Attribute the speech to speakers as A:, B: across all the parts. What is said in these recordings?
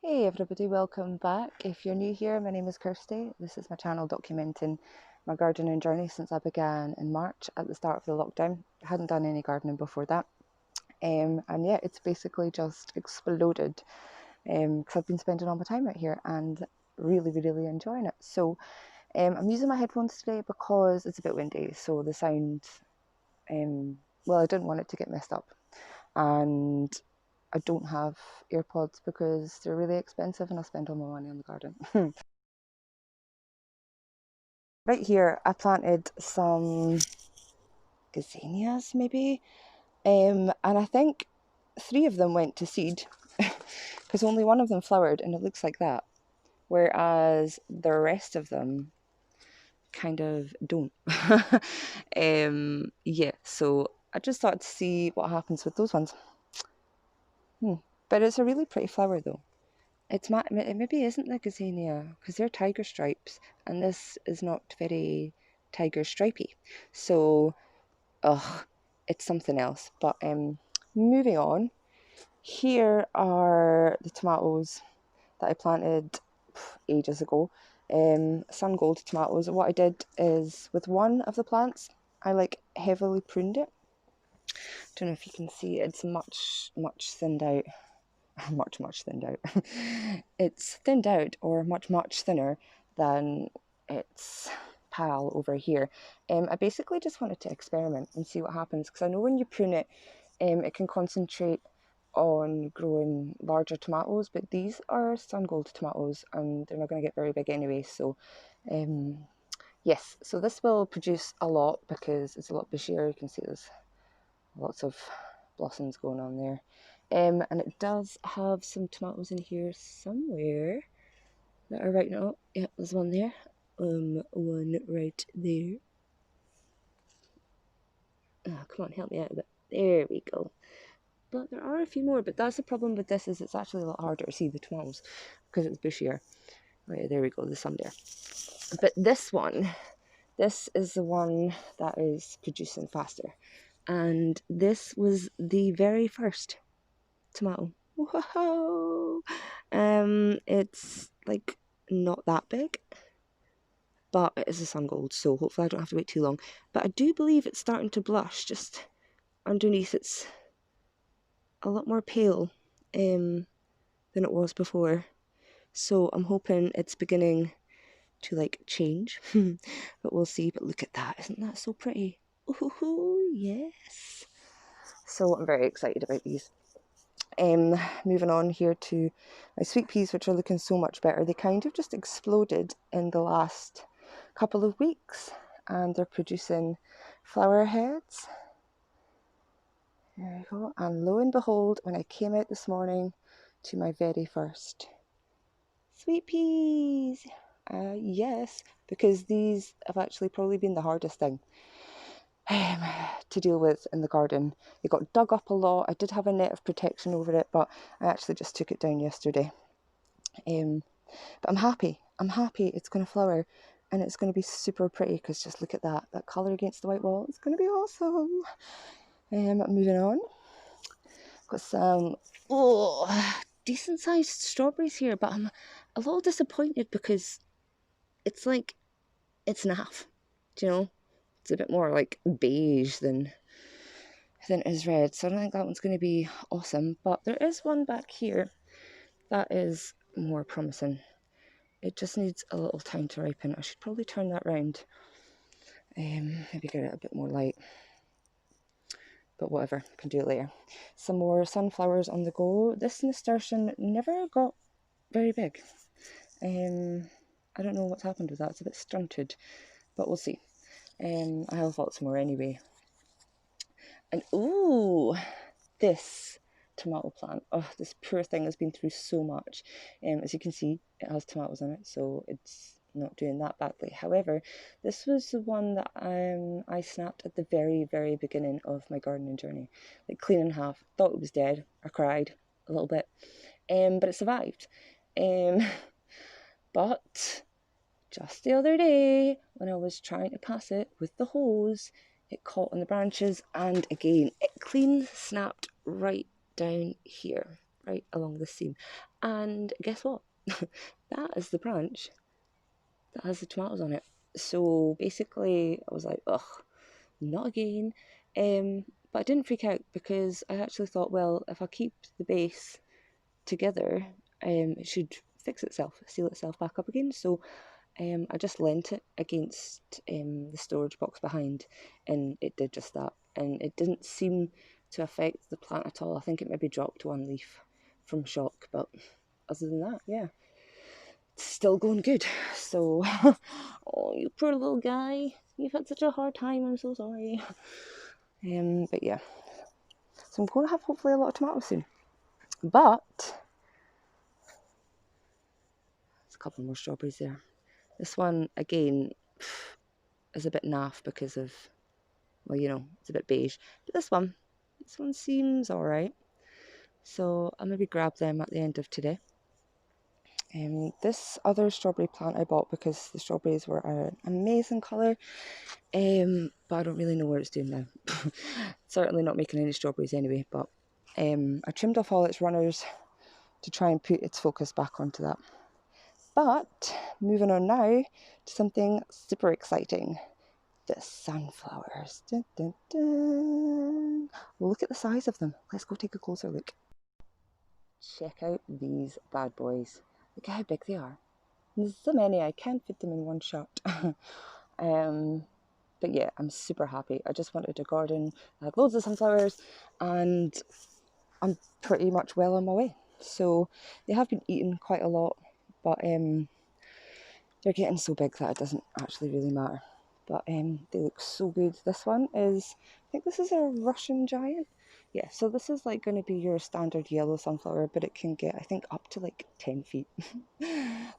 A: Hey everybody, welcome back. If you're new here, my name is Kirsty. This is my channel documenting my gardening journey since I began in March at the start of the lockdown. I hadn't done any gardening before that. And yeah, it's basically just exploded because I've been spending all my time out here and really enjoying it. So I'm using my headphones today because it's a bit windy, so the sound, well, I didn't want it to get messed up. And I don't have AirPods because they're really expensive and I spend all my money on the garden. Right here, I planted some gazanias maybe, and I think 3 of them went to seed because only one of them flowered and it looks like that, whereas the rest of them kind of don't. Yeah, so I just thought to see what happens with those ones. But it's a really pretty flower though. It maybe isn't the gazania because they're tiger stripes, and this is not very tiger stripy. So, ugh, it's something else. But moving on. Here are the tomatoes that I planted ages ago. Sun gold tomatoes. What I did is with one of the plants, I heavily pruned it. Don't know if you can see. It's much thinned out. Much thinned out. It's thinned out or much thinner than its pal over here. I basically just wanted to experiment and see what happens because I know when you prune it, it can concentrate on growing larger tomatoes, but these are sun gold tomatoes and they're not going to get very big anyway. So yes, so this will produce a lot because it's a lot bushier. You can see there's lots of blossoms going on there. And it does have some tomatoes in here somewhere that are right now. Yeah, there's one there. One right there. Oh, come on, help me out a bit. There we go. But there are a few more, but that's the problem with this is it's actually a lot harder to see the tomatoes because it's bushier. Right, there we go, there's some there. But this is the one that is producing faster. And this was the very first tomato. Whoa! It's like not that big, but it is a sun gold, so hopefully I don't have to wait too long. But I do believe it's starting to blush just underneath. It's a lot more pale than it was before, so I'm hoping it's beginning to change. But we'll see. But look at that, isn't that so pretty? Ooh, yes. So I'm very excited about these. Moving on here to my sweet peas, which are looking so much better. They kind of just exploded in the last couple of weeks and they're producing flower heads. There we go. And lo and behold, when I came out this morning to my very first sweet peas, yes, because these have actually probably been the hardest thing to deal with in the garden. It got dug up a lot. I did have a net of protection over it, but I actually just took it down yesterday. But I'm happy. It's going to flower and it's going to be super pretty because just look at that colour against the white wall. It's going to be awesome. Moving on. Got some decent sized strawberries here, but I'm a little disappointed because it's it's naff. Do you know? It's a bit more like beige than is red. So I don't think that one's going to be awesome. But there is one back here that is more promising. It just needs a little time to ripen. I should probably turn that round. Maybe get it a bit more light. But whatever, can do it later. Some more sunflowers on the go. This nasturtium never got very big. I don't know what's happened with that. It's a bit stunted, but we'll see. I have lots more anyway. And ooh, this tomato plant. Oh, this poor thing has been through so much. As you can see, it has tomatoes in it, so it's not doing that badly. However, this was the one that I snapped at the very beginning of my gardening journey, like clean in half. Thought it was dead. I cried a little bit, but it survived. But just the other day, when I was trying to pass it with the hose, it caught on the branches and again it clean snapped right down here. right along the seam. And guess what? That is the branch that has the tomatoes on it. So basically I was like, ugh, not again. But I didn't freak out because I actually thought, well, if I keep the base together, it should fix itself, seal itself back up again. So I just leant it against the storage box behind, and it did just that. And it didn't seem to affect the plant at all. I think it maybe dropped one leaf from shock, but other than that, yeah, it's still going good. So, oh, you poor little guy, you've had such a hard time. I'm so sorry. But yeah, so I'm going to have hopefully a lot of tomatoes soon. But there's a couple more strawberries there. This one again is a bit naff because of, well, you know, it's a bit beige. But this one seems alright. So I'll maybe grab them at the end of today. This other strawberry plant I bought because the strawberries were an amazing colour. But I don't really know what it's doing now. Certainly not making any strawberries anyway, but I trimmed off all its runners to try and put its focus back onto that. But moving on now to something super exciting. The sunflowers. Dun, dun, dun. Look at the size of them. Let's go take a closer look. Check out these bad boys. Look at how big they are. There's so many, I can't fit them in one shot. But yeah, I'm super happy. I just wanted a garden. I had loads of sunflowers and I'm pretty much well on my way. So they have been eaten quite a lot, but they're getting so big that it doesn't actually really matter. But they look so good. This one is, I think this is a Russian giant. Yeah, so this is like going to be your standard yellow sunflower, but it can get, I think, up to like 10 feet.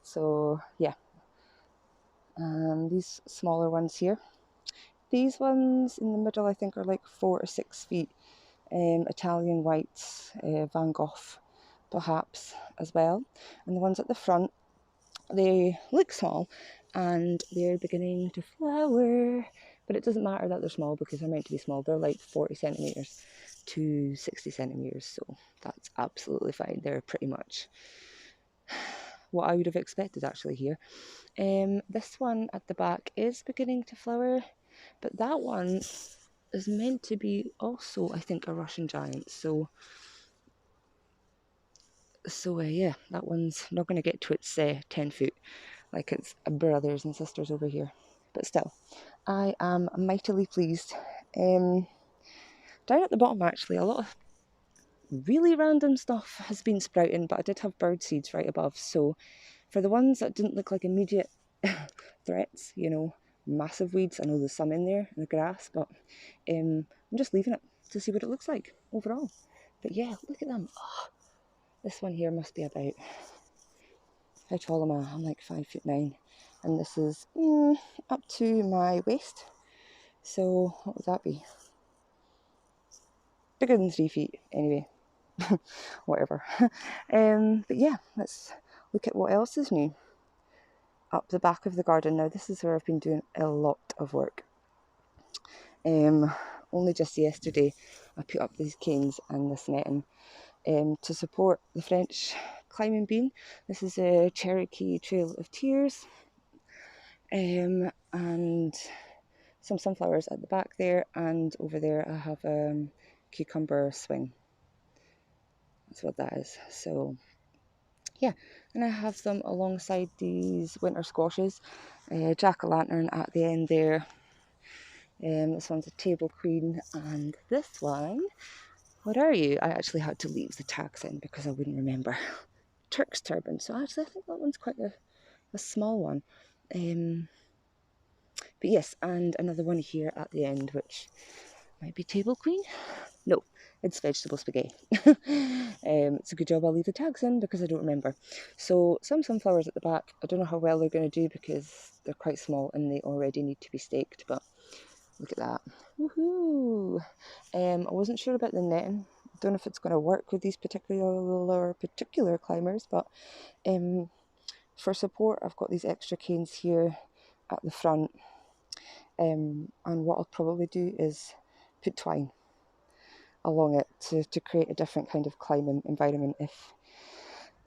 A: So yeah, these smaller ones here. These ones in the middle, I think, are like 4 or 6 feet. Italian whites, Van Gogh, perhaps, as well. And the ones at the front, they look small and they're beginning to flower, but it doesn't matter that they're small because they're meant to be small. They're like 40 centimetres to 60 centimetres, so that's absolutely fine. They're pretty much what I would have expected actually here. This one at the back is beginning to flower, but that one is meant to be also, I think, a Russian giant. So yeah, that one's not going to get to its 10 foot like its brothers and sisters over here. But still, I am mightily pleased. Down at the bottom, actually, a lot of really random stuff has been sprouting, but I did have bird seeds right above. So for the ones that didn't look like immediate threats, you know, massive weeds, I know there's some in there in the grass, but I'm just leaving it to see what it looks like overall. But yeah, look at them. Oh, this one here must be about, how tall am I? I'm like 5'9", and this is up to my waist. So what would that be? Bigger than 3 feet, anyway. Whatever. But yeah, let's look at what else is new. Up the back of the garden. Now this is where I've been doing a lot of work. Only just yesterday I put up these canes and this netting to support the French climbing bean. This is a Cherokee Trail of Tears, and some sunflowers at the back there, and over there I have a cucumber swing. That's what that is. So yeah, and I have them alongside these winter squashes, jack-o'-lantern at the end there. This one's a table queen, and this one, what are you? I actually had to leave the tags in because I wouldn't remember. Turk's turban. So actually I think that one's quite a small one. But yes, and another one here at the end, which might be table queen. No, it's vegetable spaghetti. It's a good job I'll leave the tags in because I don't remember. So some sunflowers at the back. I don't know how well they're going to do because they're quite small and they already need to be staked, but look at that. Woohoo! I wasn't sure about the netting. I don't know if it's going to work with these particular climbers, but for support I've got these extra canes here at the front, and what I'll probably do is put twine along it to create a different kind of climate environment if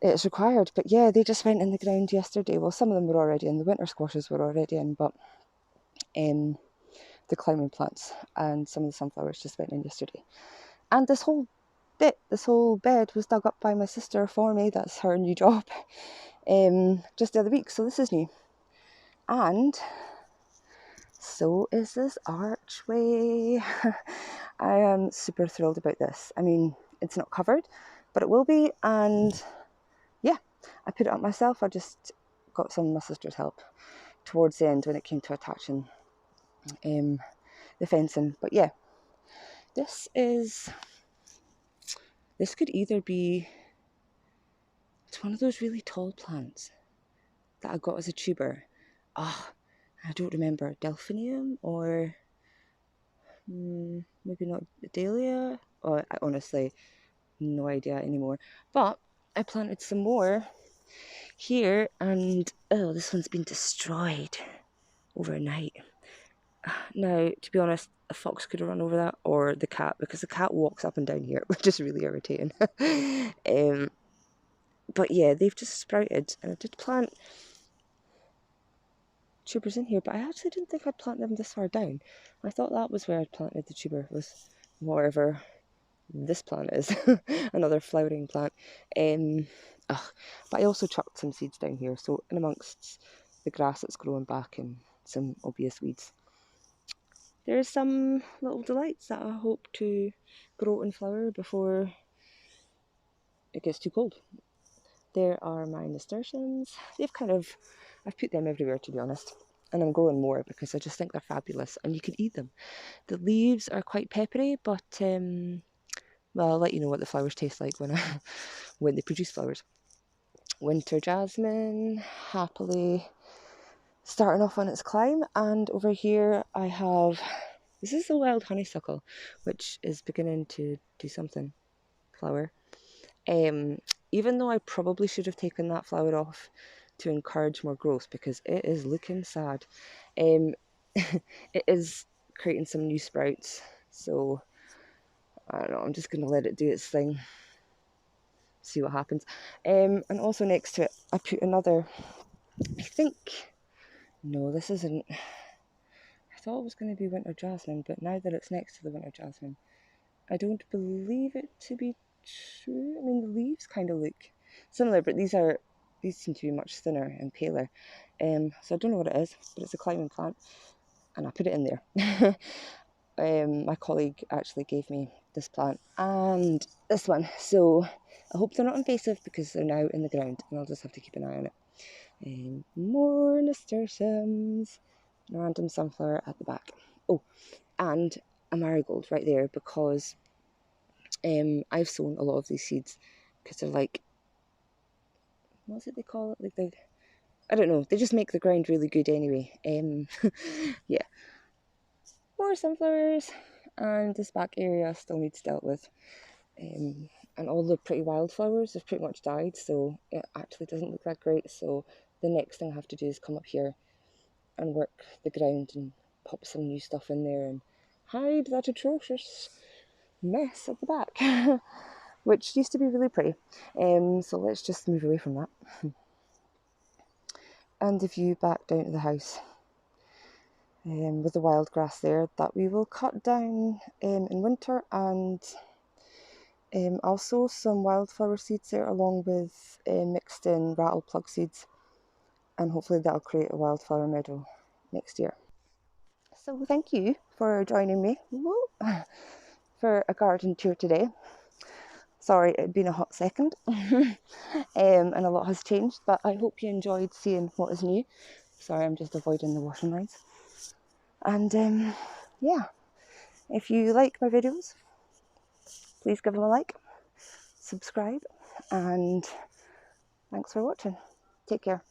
A: it's required. But yeah, they just went in the ground yesterday. Well, some of them were already in, the winter squashes were already in, but the climbing plants and some of the sunflowers just went in yesterday. And this whole bed was dug up by my sister for me. That's her new job. Just the other week, so this is new. And so is this archway. I am super thrilled about this. I mean, it's not covered, but it will be. And yeah, I put it up myself. I just got some of my sister's help towards the end when it came to attaching the fencing. But yeah, this could either be, it's one of those really tall plants that I got as a tuber. I don't remember, delphinium or maybe not dahlia, or I honestly no idea anymore. But I planted some more here, and oh, this one's been destroyed overnight. Now, to be honest, a fox could have run over that, or the cat, because the cat walks up and down here, which is really irritating. But yeah, they've just sprouted, and I did plant tubers in here, but I actually didn't think I'd plant them this far down. I thought that was where I'd planted the tuber, was wherever this plant is. Another flowering plant. But I also chucked some seeds down here, so in amongst the grass that's growing back and some obvious weeds, there's some little delights that I hope to grow and flower before it gets too cold. There are my nasturtiums. I've put them everywhere, to be honest. And I'm growing more because I just think they're fabulous and you can eat them. The leaves are quite peppery, but well, I'll let you know what the flowers taste like when they produce flowers. Winter jasmine, happily starting off on its climb. And over here I have, this is a wild honeysuckle, which is beginning to do something, flower. Even though I probably should have taken that flower off to encourage more growth because it is looking sad. It is creating some new sprouts, so I don't know, I'm just going to let it do its thing, see what happens. And also next to it I put another, I think, no, this isn't, I thought it was going to be winter jasmine, but now that it's next to the winter jasmine, I don't believe it to be true. I mean, the leaves kind of look similar, but these seem to be much thinner and paler. So I don't know what it is, but it's a climbing plant, and I put it in there. My colleague actually gave me this plant and this one, so I hope they're not invasive because they're now in the ground, and I'll just have to keep an eye on it. More nasturtiums, and a random sunflower at the back. Oh, and a marigold right there because I've sown a lot of these seeds because they're like, what's it they call it? Like I don't know. They just make the ground really good anyway. Yeah. More sunflowers, and this back area still needs dealt with. And all the pretty wildflowers have pretty much died, so it actually doesn't look that great. So the next thing I have to do is come up here and work the ground and pop some new stuff in there and hide that atrocious mess at the back. Which used to be really pretty. So let's just move away from that. And the view back down to the house with the wild grass there that we will cut down in winter, and also some wildflower seeds there along with mixed in rattle plug seeds, and hopefully that'll create a wildflower meadow next year. So thank you for joining me for a garden tour today. Sorry, it'd been a hot second and a lot has changed, but I hope you enjoyed seeing what is new. Sorry, I'm just avoiding the washing lines. And yeah, if you like my videos, please give them a like, subscribe, and thanks for watching. Take care.